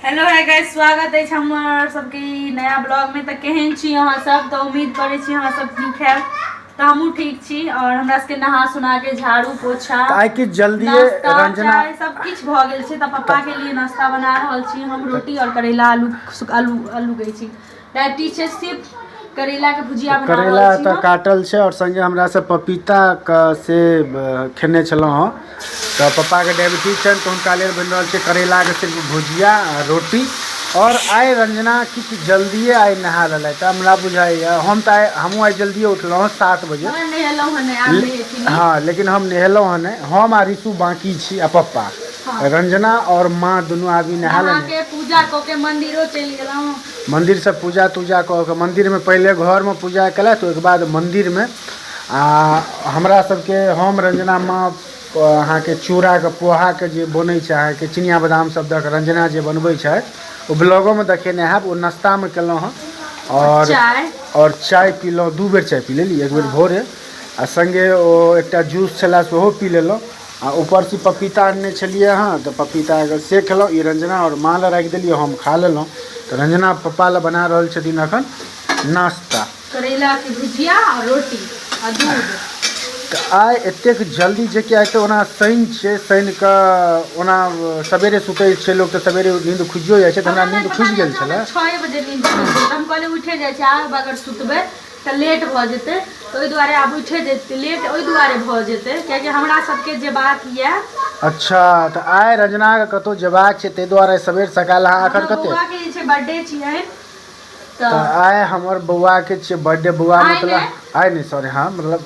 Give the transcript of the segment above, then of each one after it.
Hello है guys, स्वागत है हमर सबके नया ब्लॉग में। तो केहन छी अहाँ सब? तो उम्मीद करे छी अहाँ सब ठीक है। तो हमहू ठीक छी और हमरा सबके नहा सुना के झाड़ू पोछा काहे कि जल्दी रंजना सब कुछ भ गेल छै। तो पापा के लिए नाश्ता बना रहल छी हम। रोटी और करेला आलू आलू आलू गई छी डायबिटीज छै, सिर्फ करेला के भुजिया बना रहल छी। करेला तो काटल छै और संगे हमरा से पपीता का से खेने छलहुँ हँ। तो पप्पा के डायबिटीज छनि तो हुनका लेल बनि रहल छै करेला के सिर्फ भुजिया रोटी। और आइ रंजना किछु जल्दिए आइ नहा लेलै तो हमरा बुझाइए हम तो हमहूँ आइ जल्दिए उठलहुँ 7 बजे। हाँ, लेकिन हम नहेलहुँ हँ नहीं, हम आ रिशु बाकी छी आ पप्पा। हाँ। रंजना और माँ दोनों आदमी नहा लेने। पूजा क के मंदिरो चलि गेलहुँ। मंदिर से पूजा तूजा क के मंदिर में पहले घर में पूजा कल तो एक बाद मंदिर में हमरा सबके हम रंजना माँ अहाँ के चूड़ा के पोहा के जे बनै छै अहाँ के चिनिया बादाम सब दऽ के रंजना जे बनबै छै ओ ब्लॉगो में देखेने हैब। ओ नाश्ता में केलहुँ हँ और चाय पीलहुँ, 2 बेर चाय पी लेली, एक बेर भोरे आ संगे ओ एकटा जूस छला सेहो पी लेलहुँ। आ ऊपर से पपीता आनने छलिए हाँ तो पपीता अगर से खेलहुँ। ई रंजना और माँ ला राखि देलिए, हम खा लेलहुँ। तो रंजना पप्पा ला बना रहल छथिन अखन नाश्ता, करेला के भुजिया और रोटी और दूध। तो आइ एतेक जल्दी जे कि आइ तो ओना शनि छै, शनि के ओना सवेरे सुतै छै लोग तो सवेरे नींद खुजियो जाइ छै। तो हमरा नींद खुजि गेल छलै 6 बजे नींद खुजि गेल। हम कहले उठे जाइ छै, आब अगर सुतबै तो लेट भ जेतै, तो ओहि दुआरे आब उठे जेतै लेट, ओहि दुआरे भ जेतै कियाकि हमरा सबके जेबाक ये। अच्छा, तो आइ रंजना के कतौ जेबाक छै तै दुआरे सवेर सकाल अहाँ अखन कते बौआ के जे छै बर्थडे छियै तो आइ हमर बौआ के छै बर्थडे। बौआ मतलब आइ नहीं सॉरी हाँ मतलब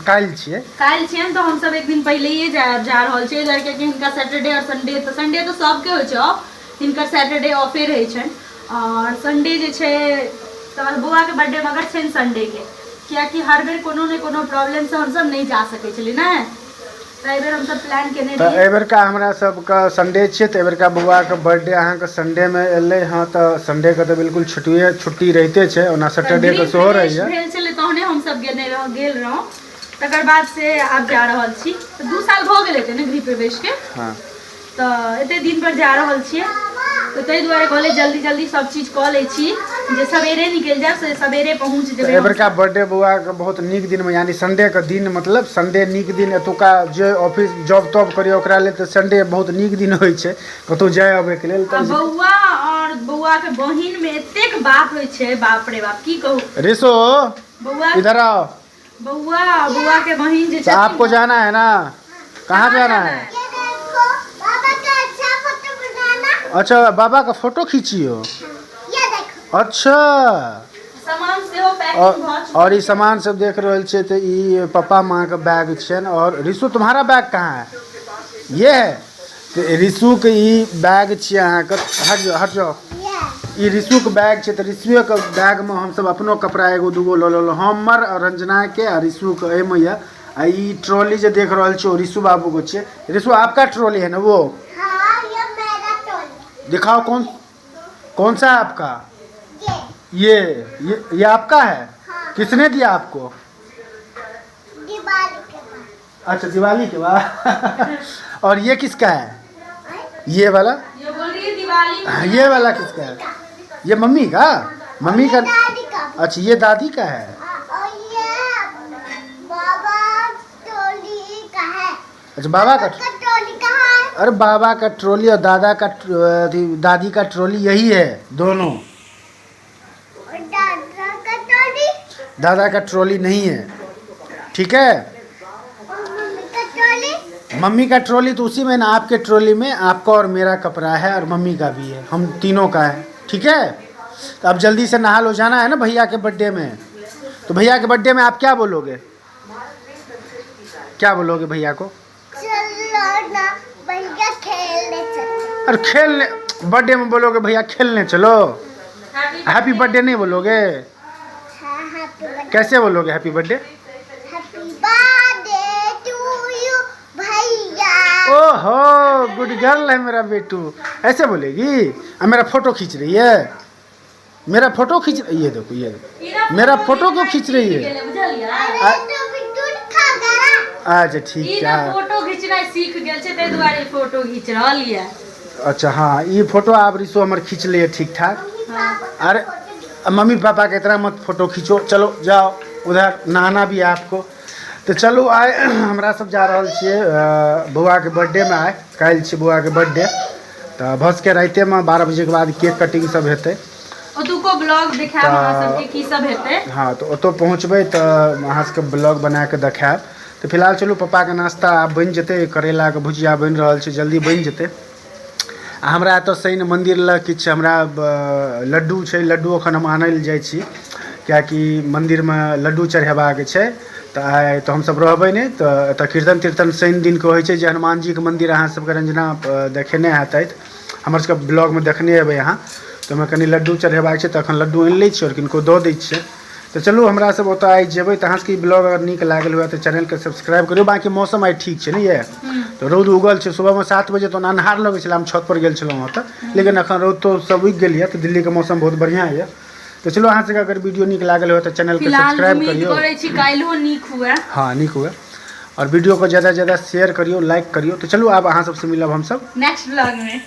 काल्हि छियै तो हम सब एक दिन पहले ही जा रहल छियै इधर, कियाकि हिनका सैटरडे और संडे तो सबके होइ छै ऑफ, हिनकर सैटरडे ऑफे रहै छनि। और संडे जे छै तो बौआ के बर्थडे मगर छै संडे के, कियाकि हर बेर कोनो ने कोनो प्रॉब्लम से हम सब नहीं जा सकै छलियै ना। तो एहि बेर हम सब प्लान केने रहियै। तो एहि बेर का हमरा सब का संडे छै तो एहि बेर का बौआ के बर्थडे अहाँ के संडे में एले हाँ। तो संडे के तो बिल्कुल छुट्टी रहते छै, ओना सैटरडे के सेहो रहैया। भेल छलै तहने हम सब गेल रहौं। तकर बाद से आब जा रहल छी। तो 2 साल भ गेल हेतै ने गृह प्रवेश के। हाँ। तो एते दिन पर जा रहल छियै तो तै दुआरे कहले जल्दी जल्दी सब चीज क लै छी जे सवेरे निकल जाए से सवेरे पहुंच जेबै। एहि बेर का बर्थडे बौआ के बहुत नीक दिन में यानी संडे के दिन, मतलब संडे नीक दिन। एतुका जे ऑफिस जॉब तॉब करिए ओकरा लेल तो संडे बहुत नीक दिन होइ छै कतौ जाय आबे के लेल। बौआ और बौआ के बहिन में एतेक बात होइ छै, बाप रे बाप की कहूं। रिसो बौआ इधर आओ। बौआ के बहिन जे छै आपको जाना है ना? कहाँ जाना है? अच्छा, बाबा का फोटो खींचियो। अच्छा, सामान से हो पैकिंग और ये सामान सब देख रहल छे तो ये पापा माँ का बैग छन। और रिशु तुम्हारा बैग कहाँ है? ये है तो रिशु के ये बैग छे अहाँ के। हट जाओ। ये रिशु के बैग छे तो रिशु के बैग में हम सब अपनो कपड़ा एगो दूगो लो हमर और रंजना के और रिशु के एम या। ये ट्रॉली जो देख रहल छे रिशु बाबू को छे। रिशु आपका ट्रॉली है ना वो? हाँ, ये मेरा ट्रॉली। दिखाओ कौन सा है आपका? ये आपका है? हाँ। किसने दिया आपको? दिवाली के बाद। अच्छा, दिवाली के बाद। और ये किसका है? ये वाला? ये बोल रही है दिवाली। ये वाला किसका है? ये मम्मी का? मम्मी का? दादी का। अच्छा, ये दादी का है। और ये बाबा ट्रॉली का है। अच्छा, बाबा का ट्रॉली कहाँ है? अरे बाबा का ट्रॉली और दादी का ट्रॉली यही है दोनों। दादा का ट्रॉली नहीं है, ठीक है। मम्मी का ट्रॉली तो उसी में ना, आपके ट्रॉली में आपका और मेरा कपड़ा है और मम्मी का भी है, हम तीनों का है, ठीक है। तो अब जल्दी से नहा लो, जाना है ना भैया के बर्थडे में। तो भैया के बर्थडे में आप क्या बोलोगे? क्या बोलोगे भैया को? चलो ना भैया खेलने चलो। अरे खेलने बर्थडे में बोलोगे भैया खेलने चलो? हैप्पी बर्थडे नहीं बोलोगे? कैसे बोलोगे happy birthday? Happy birthday to you भैया। ओहो, गुड गर्ल है मेरा बेटू, ऐसे बोलेगी। अब मेरा फोटो खींच रही है, मेरा फोटो खींच रही है। ये देखो मेरा फोटो क्यों खींच रही है? अच्छा ठीक है। फोटो खींचना सीख गेल छै तै दुआरे फोटो खींच रहल ये। अच्छा हाँ ये फोटो आप रिसो हमारे खींच लिए ठीक ठाक। अरे मम्मी पापा के तरह मत फोटो खींचो, चलो जाओ उधर नहाना भी है आपको। तो चलो आए हमरा सब जा रहा छे बउआ के बर्थडे में। आए कल छे बउआ के बर्थडे, तो भस के राते में 12 बजे के बाद केक कटिंग सब हेतै। ओतुको ब्लॉग देखाब अहाँ सबके की सब हेतै। हाँ तो ओतो पहुँचबै तो अहाँ सबके ब्लॉग बना के देखाब। तो फिलहाल चलू पापा के नाश्ता आब बन जेतै, करेला के भुजिया बन रहल छै, जल्दी बन जेतै। आ हमरा एतऽ शनि मन्दिर लग किछु हमरा लड्डू छै, लड्डू एखन हम आनै लए जाइ छी किएकि मन्दिरमे लड्डू चढ़ेबाक छै। तऽ आइ तऽ हमसब रहबै नहि, तऽ एतऽ कीर्तन तीर्तन शनि दिनके होइ छै जे हनुमान जीके मन्दिर अहाँ सबके रंजना देखेने हेतैथ, हमर सबके ब्लॉगमे देखने हेबै अहाँ। तो ओहिमे कनि लड्डू चढ़ेबाक छै, तऽ एखन लड्डू आनि लै छियै आओर किनको दऽ दै छियै। तो चलू हमरा सब ओतऽ आइ जेबै। तऽ अहाँ सबके ब्लॉग अगर नीक लागल हुए तऽ चैनलके सब्सक्राइब करियौ। बाकी मौसम आइ ठीक छै ने ये, तो रौद उगल छै। सुबहमे 7 बजे तो अन्हार लगै छलै, हम छत पर गेल छलहुँ हँ तऽ, लेकिन एखन रौद तो सब उगि गेल यऽ। तऽ दिल्लीके मौसम बहुत बढ़िआँ यऽ। तो चलो अहाँ सबके अगर वीडियो नीक लागल हुए तो चैनल के सब्सक्राइब करियो। करै छी काल्हियो नीक हुए। हाँ नीक हुए, और वीडियो को ज़्यादा से ज़्यादा शेयर करियो, लाइक करियो। तो चलो अब अहाँ सबसे मिलब हम सब नेक्स्ट ब्लॉग में।